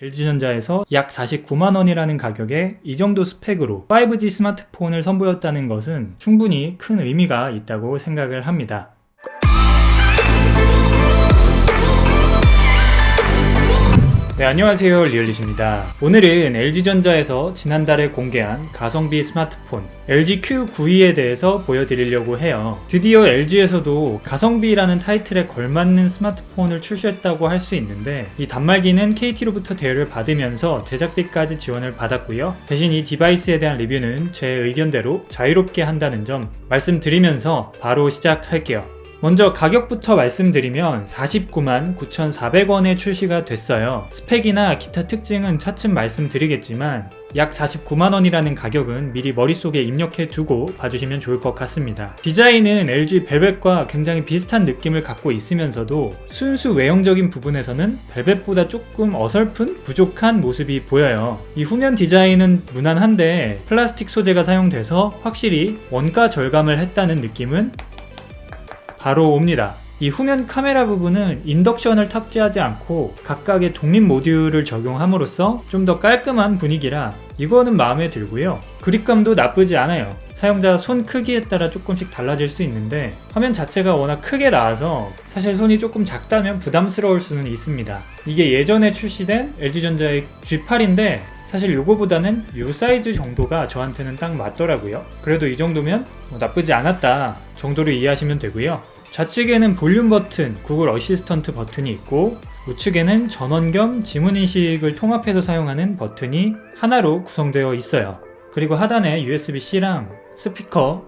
LG전자에서 약 49만원이라는 가격에 이 정도 스펙으로 5G 스마트폰을 선보였다는 것은 충분히 큰 의미가 있다고 생각을 합니다. 네, 안녕하세요, 리얼릿입니다. 오늘은 LG전자에서 지난달에 공개한 가성비 스마트폰 LG Q92에 대해서 보여드리려고 해요. 드디어 LG에서도 가성비라는 타이틀에 걸맞는 스마트폰을 출시했다고 할 수 있는데, 이 단말기는 KT로부터 대여를 받으면서 제작비까지 지원을 받았고요. 대신 이 디바이스에 대한 리뷰는 제 의견대로 자유롭게 한다는 점 말씀드리면서 바로 시작할게요. 먼저 가격부터 말씀드리면 49만 9,400원에 출시가 됐어요. 스펙이나 기타 특징은 차츰 말씀드리겠지만 약 49만원이라는 가격은 미리 머릿속에 입력해 두고 봐주시면 좋을 것 같습니다. 디자인은 LG 벨벳과 굉장히 비슷한 느낌을 갖고 있으면서도 순수 외형적인 부분에서는 벨벳보다 조금 어설픈 부족한 모습이 보여요. 이 후면 디자인은 무난한데 플라스틱 소재가 사용돼서 확실히 원가 절감을 했다는 느낌은 바로 옵니다. 이 후면 카메라 부분은 인덕션을 탑재하지 않고 각각의 독립 모듈을 적용함으로써 좀 더 깔끔한 분위기라 이거는 마음에 들고요. 그립감도 나쁘지 않아요. 사용자 손 크기에 따라 조금씩 달라질 수 있는데 화면 자체가 워낙 크게 나와서 사실 손이 조금 작다면 부담스러울 수는 있습니다. 이게 예전에 출시된 LG전자의 G8인데 사실 요거보다는 요 사이즈 정도가 저한테는 딱 맞더라고요. 그래도 이 정도면 나쁘지 않았다 정도로 이해하시면 되고요. 좌측에는 볼륨 버튼, 구글 어시스턴트 버튼이 있고 우측에는 전원 겸 지문인식을 통합해서 사용하는 버튼이 하나로 구성되어 있어요. 그리고 하단에 USB-C랑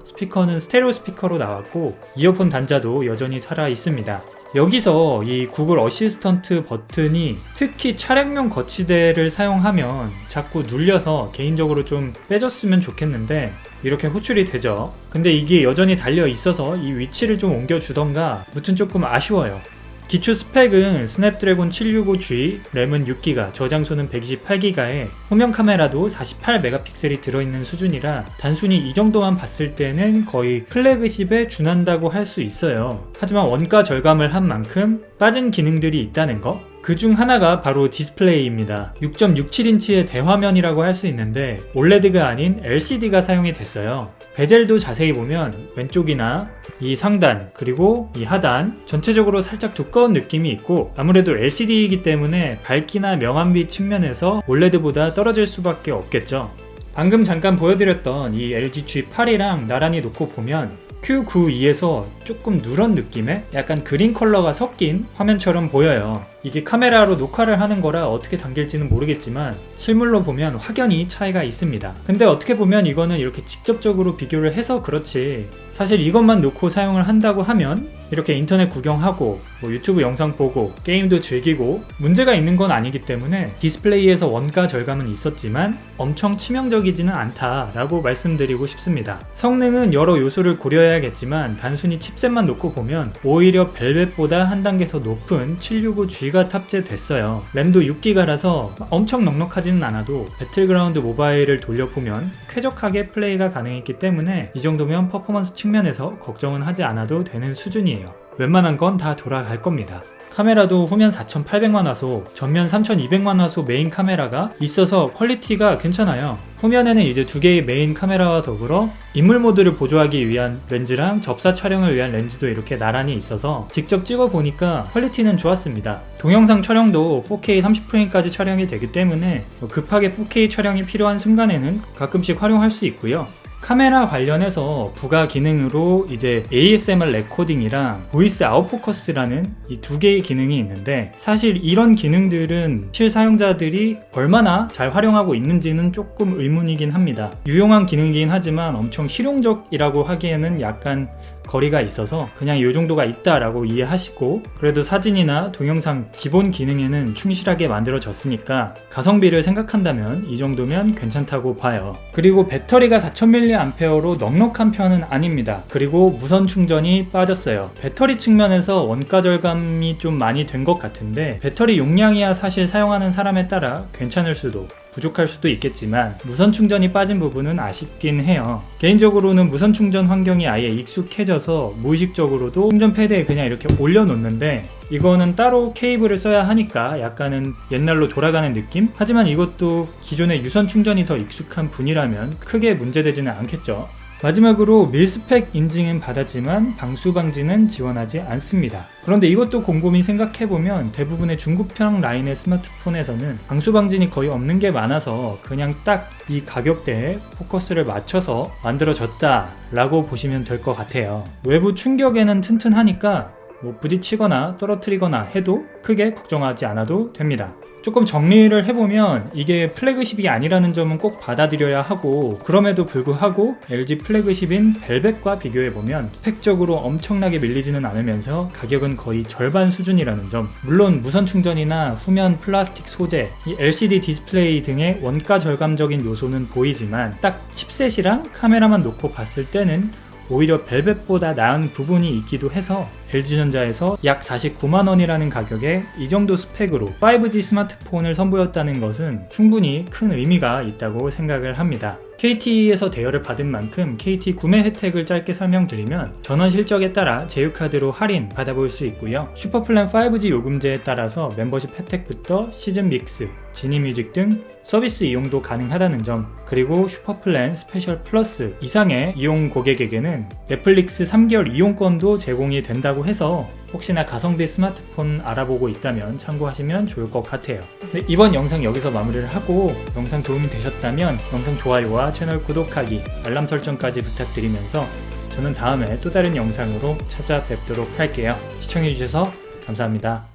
스피커는 스테레오 스피커로 나왔고 이어폰 단자도 여전히 살아 있습니다. 여기서 이 구글 어시스턴트 버튼이 특히 차량용 거치대를 사용하면 자꾸 눌려서 개인적으로 좀 빼줬으면 좋겠는데 이렇게 호출이 되죠. 근데 이게 여전히 달려 있어서 이 위치를 좀 옮겨주던가 무튼 조금 아쉬워요. 기초 스펙은 스냅드래곤 765G, 램은 6GB, 저장소는 128GB에 후면 카메라도 48메가픽셀이 들어있는 수준이라 단순히 이 정도만 봤을 때는 거의 플래그십에 준한다고 할 수 있어요. 하지만 원가 절감을 한 만큼 빠진 기능들이 있다는 거? 그중 하나가 바로 디스플레이입니다. 6.67인치의 대화면이라고 할 수 있는데 OLED가 아닌 LCD가 사용이 됐어요. 베젤도 자세히 보면 왼쪽이나 이 상단 그리고 이 하단 전체적으로 살짝 두꺼운 느낌이 있고 아무래도 LCD이기 때문에 밝기나 명암비 측면에서 OLED보다 떨어질 수밖에 없겠죠. 방금 잠깐 보여드렸던 이 LG G8이랑 나란히 놓고 보면 Q92에서 조금 누런 느낌의 약간 그린 컬러가 섞인 화면처럼 보여요. 이게 카메라로 녹화를 하는 거라 어떻게 당길지는 모르겠지만 실물로 보면 확연히 차이가 있습니다. 근데 어떻게 보면 이거는 이렇게 직접적으로 비교를 해서 그렇지 사실 이것만 놓고 사용을 한다고 하면 이렇게 인터넷 구경하고 유튜브 영상 보고 게임도 즐기고 문제가 있는 건 아니기 때문에 디스플레이에서 원가 절감은 있었지만 엄청 치명적이지는 않다라고 말씀드리고 싶습니다. 성능은 여러 요소를 고려해야겠지만 단순히 칩셋만 놓고 보면 오히려 벨벳보다 한 단계 더 높은 765G가 탑재됐어요. 램도 6GB라서 엄청 넉넉하지는 않아도 배틀그라운드 모바일을 돌려보면 쾌적하게 플레이가 가능했기 때문에 이 정도면 퍼포먼스 측면에서 걱정은 하지 않아도 되는 수준이에요. 웬만한 건 다 돌아갈 겁니다. 카메라도 후면 4800만 화소, 전면 3200만 화소 메인 카메라가 있어서 퀄리티가 괜찮아요. 후면에는 이제 두 개의 메인 카메라와 더불어 인물 모드를 보조하기 위한 렌즈랑 접사 촬영을 위한 렌즈도 이렇게 나란히 있어서 직접 찍어보니까 퀄리티는 좋았습니다. 동영상 촬영도 4K 30프레임까지 촬영이 되기 때문에 급하게 4K 촬영이 필요한 순간에는 가끔씩 활용할 수 있고요. 카메라 관련해서 부가 기능으로 이제 ASMR 레코딩이랑 보이스 아웃포커스라는 이 두 개의 기능이 있는데 사실 이런 기능들은 실사용자들이 얼마나 잘 활용하고 있는지는 조금 의문이긴 합니다. 유용한 기능이긴 하지만 엄청 실용적이라고 하기에는 약간 거리가 있어서 그냥 이 정도가 있다라고 이해하시고 그래도 사진이나 동영상 기본 기능에는 충실하게 만들어졌으니까 가성비를 생각한다면 이 정도면 괜찮다고 봐요. 그리고 배터리가 4000mAh로 넉넉한 편은 아닙니다. 그리고 무선 충전이 빠졌어요. 배터리 측면에서 원가 절감이 좀 많이 된 것 같은데 배터리 용량이야 사실 사용하는 사람에 따라 괜찮을 수도 부족할 수도 있겠지만 무선 충전이 빠진 부분은 아쉽긴 해요. 개인적으로는 무선 충전 환경이 아예 익숙해져서 무의식적으로도 충전 패드에 그냥 이렇게 올려놓는데 이거는 따로 케이블을 써야 하니까 약간은 옛날로 돌아가는 느낌? 하지만 이것도 기존의 유선 충전이 더 익숙한 분이라면 크게 문제되지는 않겠죠. 마지막으로 밀스펙 인증은 받았지만 방수 방지는 지원하지 않습니다. 그런데 이것도 곰곰이 생각해보면 대부분의 중고평 라인의 스마트폰에서는 방수 방지는 거의 없는 게 많아서 그냥 딱 이 가격대에 포커스를 맞춰서 만들어졌다 라고 보시면 될 것 같아요. 외부 충격에는 튼튼하니까 부딪히거나 떨어뜨리거나 해도 크게 걱정하지 않아도 됩니다. 조금 정리를 해보면 이게 플래그십이 아니라는 점은 꼭 받아들여야 하고, 그럼에도 불구하고 LG 플래그십인 벨벳과 비교해보면 스펙적으로 엄청나게 밀리지는 않으면서 가격은 거의 절반 수준이라는 점, 물론 무선 충전이나 후면 플라스틱 소재, 이 LCD 디스플레이 등의 원가 절감적인 요소는 보이지만 딱 칩셋이랑 카메라만 놓고 봤을 때는 오히려 벨벳보다 나은 부분이 있기도 해서 LG전자에서 약 49만원이라는 가격에 이 정도 스펙으로 5G 스마트폰을 선보였다는 것은 충분히 큰 의미가 있다고 생각을 합니다. KT에서 대여를 받은 만큼 KT 구매 혜택을 짧게 설명드리면 전원 실적에 따라 제휴카드로 할인 받아볼 수 있고요. 슈퍼플랜 5G 요금제에 따라서 멤버십 혜택부터 시즌 믹스, 지니뮤직 등 서비스 이용도 가능하다는 점, 그리고 슈퍼플랜 스페셜 플러스 이상의 이용 고객에게는 넷플릭스 3개월 이용권도 제공이 된다고 해서 혹시나 가성비 스마트폰 알아보고 있다면 참고하시면 좋을 것 같아요. 네, 이번 영상 여기서 마무리를 하고 영상 도움이 되셨다면 영상 좋아요와 채널 구독하기, 알람 설정까지 부탁드리면서 저는 다음에 또 다른 영상으로 찾아뵙도록 할게요. 시청해주셔서 감사합니다.